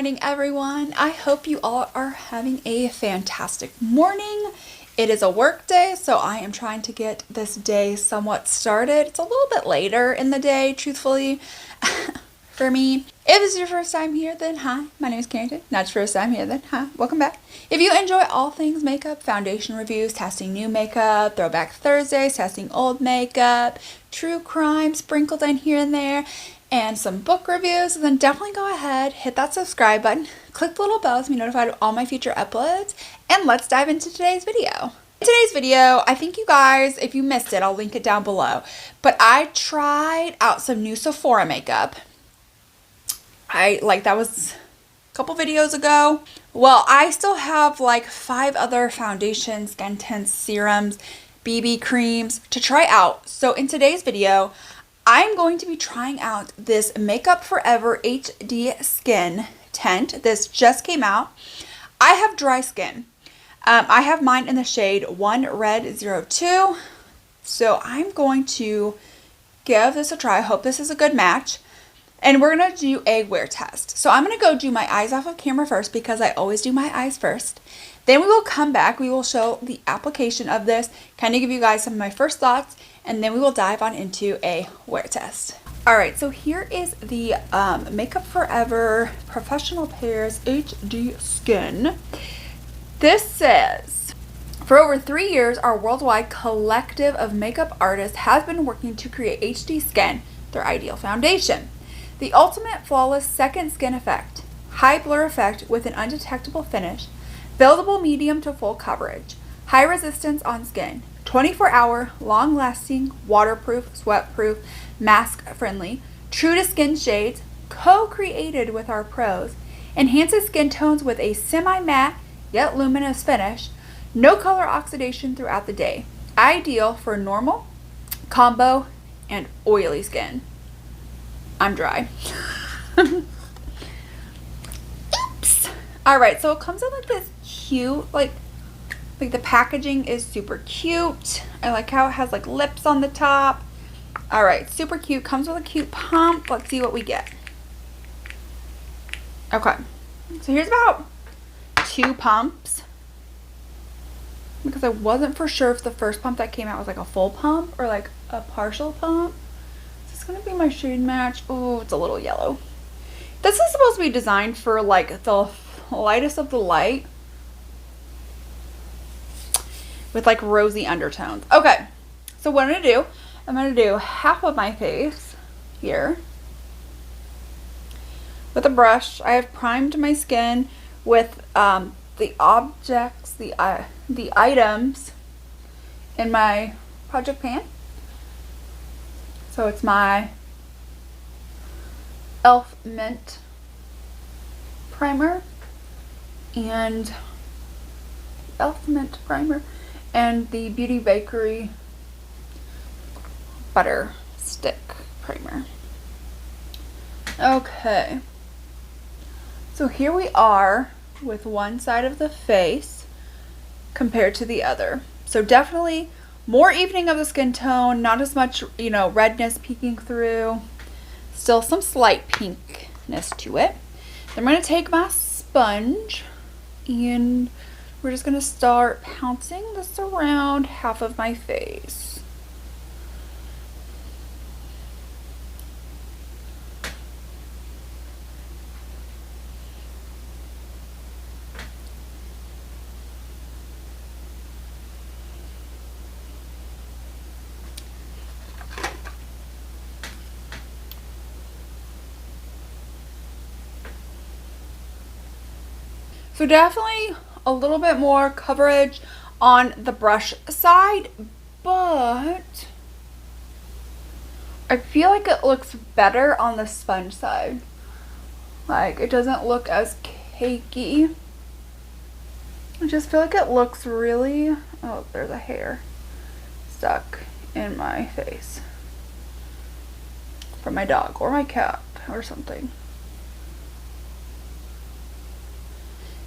morning, everyone. I hope you all are having a fantastic morning. It is a work day, so I am trying to get this day somewhat started. It's a little bit later in the day, truthfully, for me. If this is your first time here, then hi, my name is Carrington. Not your first time here, then hi, welcome back. If you enjoy all things makeup, foundation reviews, testing new makeup, throwback Thursdays, testing old makeup, true crime sprinkled in here and there, and some book reviews, then definitely go ahead, hit that subscribe button, click the little bell to be notified of all my future uploads, and let's dive into today's video. In today's video, I think you guys, if you missed it, I'll link it down below, but I tried out some new Sephora makeup. That was a couple videos ago. Well, I still have like 5 other foundations, skin tints, serums, BB creams to try out. So in today's video, I'm going to be trying out this Makeup Forever HD Skin Tint. This just came out. I have dry skin. I have mine in the shade 1 Red 02. So I'm going to give this a try. I hope this is a good match. And we're going to do a wear test. So I'm going to go do my eyes off of camera first because I always do my eyes first. Then we will come back. We will show the application of this, kind of give you guys some of my first thoughts, and then we will dive on into a wear test. Alright, so here is the Makeup Forever Professional Pairs HD Skin. This says, for over 3 years, our worldwide collective of makeup artists has been working to create HD skin, their ideal foundation. The ultimate flawless second skin effect, high blur effect with an undetectable finish, buildable medium to full coverage, high resistance on skin, 24-hour, long-lasting, waterproof, sweat-proof, mask-friendly, true to skin shades, co-created with our pros, enhances skin tones with a semi-matte yet luminous finish, no color oxidation throughout the day, ideal for normal, combo, and oily skin. I'm dry. Oops. Alright, so it comes in like this cute, like the packaging is super cute. I like how it has like lips on the top. Alright, super cute. Comes with a cute pump. Let's see what we get. Okay. So here's about 2 pumps. Because I wasn't for sure if the first pump that came out was like a full pump or like a partial pump. Gonna be my shade match. Oh, it's a little yellow. This is supposed to be designed for like the lightest of the light with like rosy undertones. Okay, so what I'm gonna do half of my face here with a brush. I have primed my skin with the objects, the items in my project pan. So it's my e.l.f. Mint primer and e.l.f. Mint primer and the Beauty Bakery butter stick primer. Okay, so here we are with one side of the face compared to the other. So definitely more evening of the skin tone, not as much, redness peeking through. Still some slight pinkness to it. Then I'm going to take my sponge and we're just going to start pouncing this around half of my face. So definitely a little bit more coverage on the brush side, but I feel like it looks better on the sponge side. Like it doesn't look as cakey. I just feel like it looks really, oh, there's a hair stuck in my face from my dog or my cat or something.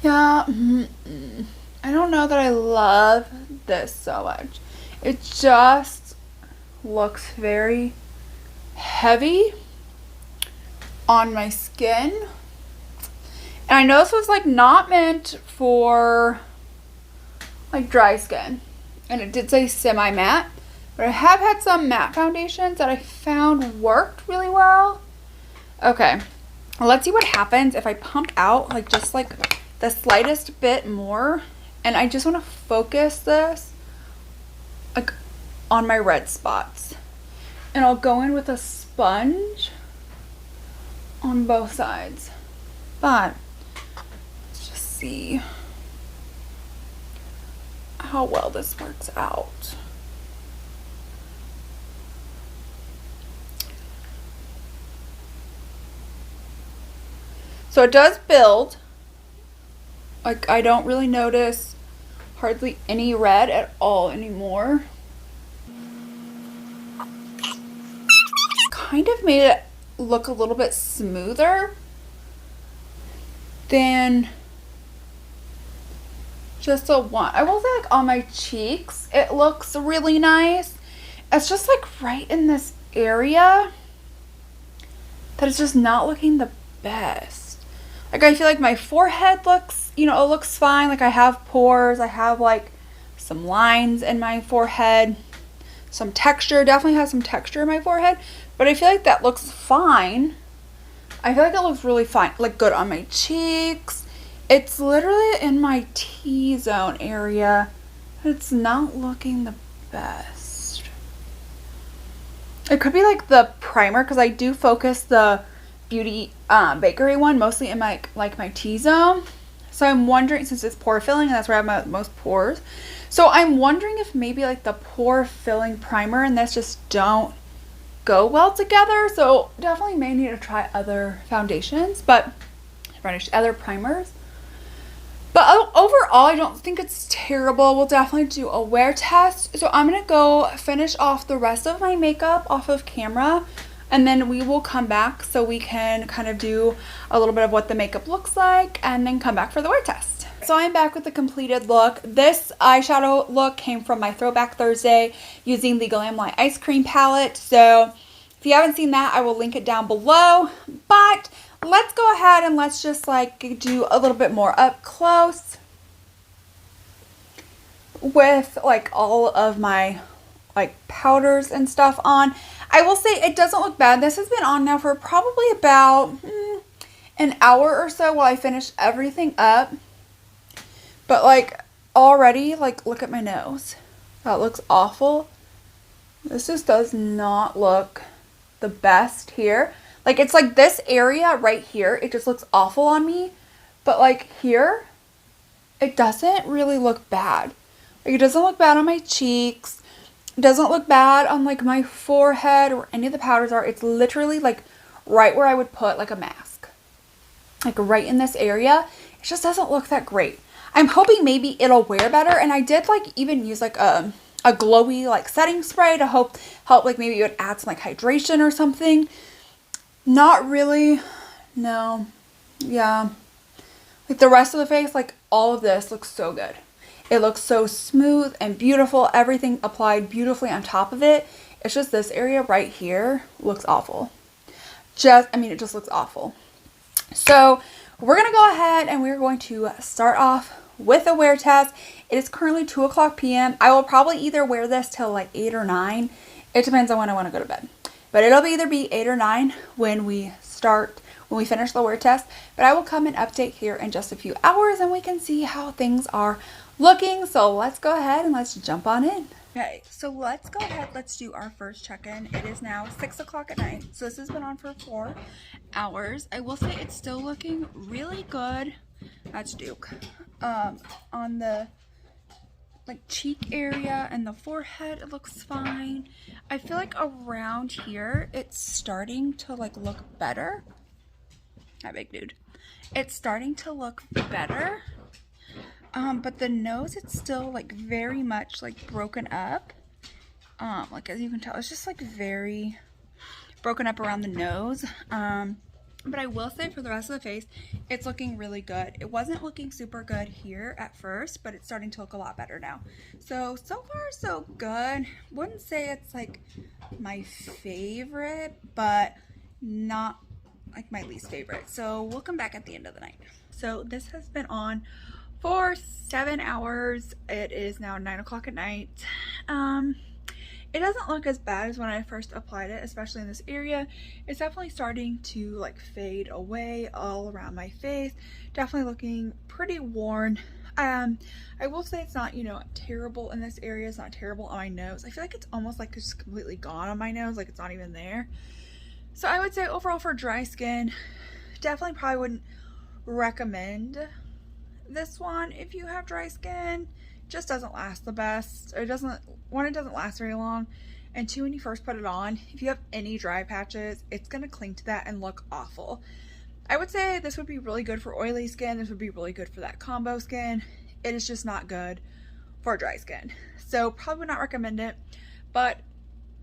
Yeah, I don't know that I love this so much. It just looks very heavy on my skin. And I know this was like not meant for like dry skin. And it did say semi-matte. But I have had some matte foundations that I found worked really well. Okay, let's see what happens if I pump out like just like the slightest bit more. And I just want to focus this like on my red spots. And I'll go in with a sponge on both sides. But let's just see how well this works out. So it does build. Like I don't really notice hardly any red at all anymore. Kind of made it look a little bit smoother than just a one. I will say like on my cheeks, it looks really nice. It's just like right in this area that it's just not looking the best. Like I feel like my forehead looks, you know, it looks fine. Like I have pores, I have like some lines in my forehead, some texture, definitely has some texture in my forehead, but I feel like that looks fine. I feel like it looks really fine, like good on my cheeks. It's literally in my T-zone area. It's not looking the best. It could be like the primer, because I do focus the Beauty Bakery one mostly in my like my T-zone. So I'm wondering, since it's pore filling and that's where I have my most pores, so I'm wondering if maybe like the pore filling primer and this just don't go well together. So definitely may need to try other foundations, but other primers. But overall, I don't think it's terrible. We'll definitely do a wear test. So I'm going to go finish off the rest of my makeup off of camera. And then we will come back so we can kind of do a little bit of what the makeup looks like and then come back for the wear test. So I'm back with the completed look. This eyeshadow look came from my Throwback Thursday using the Glam Light Ice Cream palette. So if you haven't seen that, I will link it down below. But let's go ahead and let's just like do a little bit more up close with like all of my like powders and stuff on. I will say it doesn't look bad. This has been on now for probably about an hour or so while I finish everything up. But like already, like look at my nose. That looks awful. This just does not look the best here. Like it's like this area right here, it just looks awful on me. But like here, it doesn't really look bad. Like it doesn't look bad on my cheeks. It doesn't look bad on like my forehead or any of the powders are. It's literally like right where I would put like a mask. Like right in this area. It just doesn't look that great. I'm hoping maybe it'll wear better. And I did like even use like a glowy like setting spray to help like maybe it would add some like hydration or something. Not really. No. Yeah. Like the rest of the face, like all of this looks so good. It looks so smooth and beautiful. Everything applied beautifully on top of it. It's just this area right here looks awful. It just looks awful. So we're going to go ahead and we're going to start off with a wear test. It is currently 2:00 p.m. I will probably either wear this till like 8 or 9. It depends on when I want to go to bed. But it'll either be 8 or 9 when we finish the wear test. But I will come and update here in just a few hours and we can see how things are looking. So let's go ahead and let's jump on in. Okay, so let's go ahead. Let's do our first check-in. It is now 6:00 at night. So this has been on for 4 hours. I will say it's still looking really good. That's Duke. On the like cheek area and the forehead, it looks fine. I feel like around here, it's starting to like look better. Hi, big dude. It's starting to look better. But the nose, it's still like very much like broken up. Like as you can tell, it's just like very broken up around the nose. But I will say for the rest of the face, it's looking really good. It wasn't looking super good here at first, but it's starting to look a lot better now. So far so good. Wouldn't say it's like my favorite, but not like my least favorite. So we'll come back at the end of the night. So this has been on for 7 hours. It is now 9 o'clock at night. It doesn't look as bad as when I first applied it, especially in this area. It's definitely starting to like fade away all around my face. Definitely looking pretty worn. I will say it's not, you know, terrible in this area. It's not terrible on my nose. I feel like it's almost like it's completely gone on my nose, like it's not even there. So I would say overall for dry skin, definitely probably wouldn't recommend this one if you have dry skin. It just doesn't last the best. It doesn't last very long, and two, when you first put it on, if you have any dry patches, it's gonna cling to that and look awful. I would say this would be really good for oily skin. This would be really good for that combo skin. It is just not good for dry skin. So probably would not recommend it, but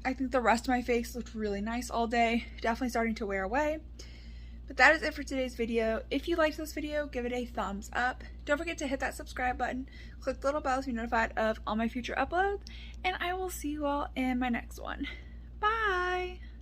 I think the rest of my face looked really nice all day. Definitely starting to wear away. But that is it for today's video. If you liked this video, give it a thumbs up. Don't forget to hit that subscribe button. Click the little bell to be notified of all my future uploads. And I will see you all in my next one. Bye!